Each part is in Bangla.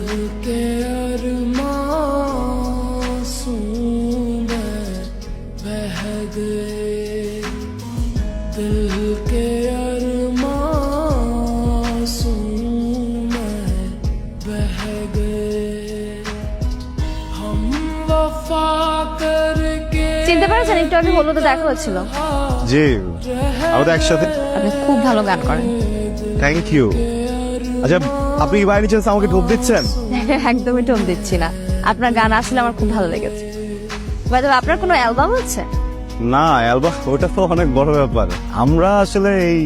के अरमासूं में बह गए, दिल के अरमासूं में बह गए, हम वफा करके। চিনতে পারছেন একটু আগে হলুদে দেখা হচ্ছিল। জি আমাদের একসাথে। আপনি খুব ভালো গান করেন। Thank you. আচ্ছা আপনি কি বাইরে চান্স আমাকে ঢোক দিচ্ছেন? একদমই টোন দিচ্ছি না, আপনার গান আসলে আমার খুব ভালো লেগেছে। বাই দ্য ওয়ে, আপনার কোনো অ্যালবাম আছে? না অ্যালবাম ওটা তো অনেক বড় ব্যাপার। আমরা আসলে এই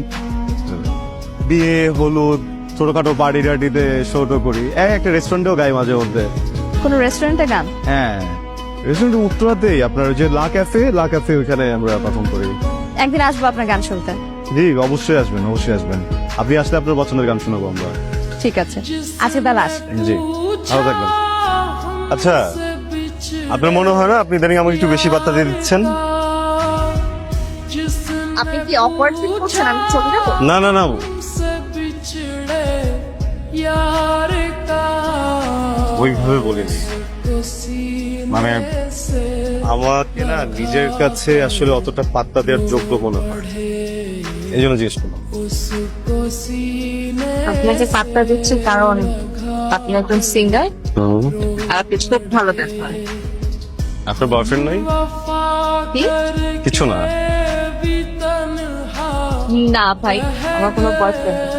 বিয়ে হলুদ ছোটখাটো পার্টি টার্টিতে শোটো করি, একটা রেস্টুরেন্টেও গাই মাঝে মধ্যে। কোনো রেস্টুরেন্টে গান? হ্যাঁ রেস্টুরেন্ট উত্তরাতেই, আপনার ওই যে লা ক্যাফে ওইখানে আমরা পারফর্ম করি। একদিন আসবো আপনার গান শুনতে। জি অবশ্যই আসবেন, অবশ্যই আসবেন। আপনি আসলে আপনার পছন্দের গান শোনাবো আমরা। ঠিক আছে, আজকে তাহলে আস। জি ভালো থাকবেন। আচ্ছা আপনার মনে হয় না আপনি ইদানিং আমাকে একটু বেশি বার্তা দিয়ে দিচ্ছেন? আপনি কি অকওয়ার্ড ফিল করছেন আমি চলে যাবো? না না না ওইভাবে বলিনি, মানে আমাকে না নিজের কাছে আসলে অতটা পাত্তা দেওয়ার যোগ্য মনে হয়, এই জন্য জিজ্ঞেস করলাম। আপনাকে পাত্তা দিচ্ছে কারণ আপনি একজন সিঙ্গার আর আপনি খুব ভালো দেখান। আপনার বয়ফ্রেন্ড নাই? কি? কিছু না। না ভাই, আমার কোনো বয়ফ্রেন্ড নেই।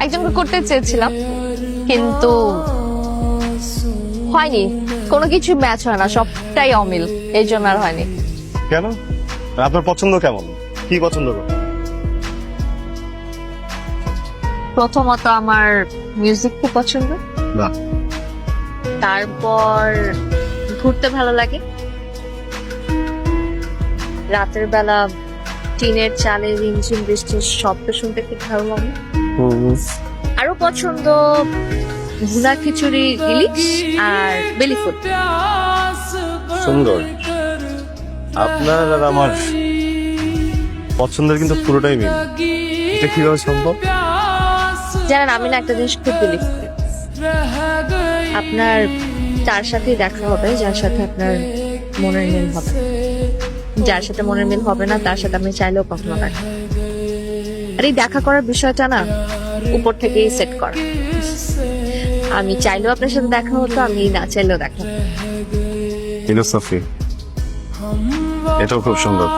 একজনকে করতে চেয়েছিলাম কিন্তু হয়নি, কোনো কিছু ম্যাচ হয় না, সবটাই অমিল, এই জন্য আর হয়নি। কেন? আপনার পছন্দ কেমন, কি পছন্দ করেন? প্রথমত আমার মিউজিক খুব পছন্দ, না তারপর ঘুরতে ভালো লাগে, রাতের বেলা টিনের চালে রিমঝিম বৃষ্টির শব্দ শুনতে খুব ভালো লাগে, আরো পছন্দ ভুনা খিচুড়ি, ইলিশ আর বেলি ফুড। সুন্দর। আপনার আর আমার পছন্দের কিন্তু পুরোটাই মিল, এটা কিভাবে সম্ভব? জানেন আমি না একটা জিনিস খুব বিলিভ করি, আপনার তার সাথেই দেখা হবে যার সাথে আপনার মনের মিল হবে, যার সাথে মনের মিল হবে না তার সাথে আপনি চাইলেও কখনো দেখা। আর এই দেখা করার বিষয়টা না উপর থেকেই সেট করা, আমি চাইলেও আপনার সাথে দেখা হতো, আমি না চাইলেও দেখা হতো। ফিলোসফি, এটাও খুব সুন্দর।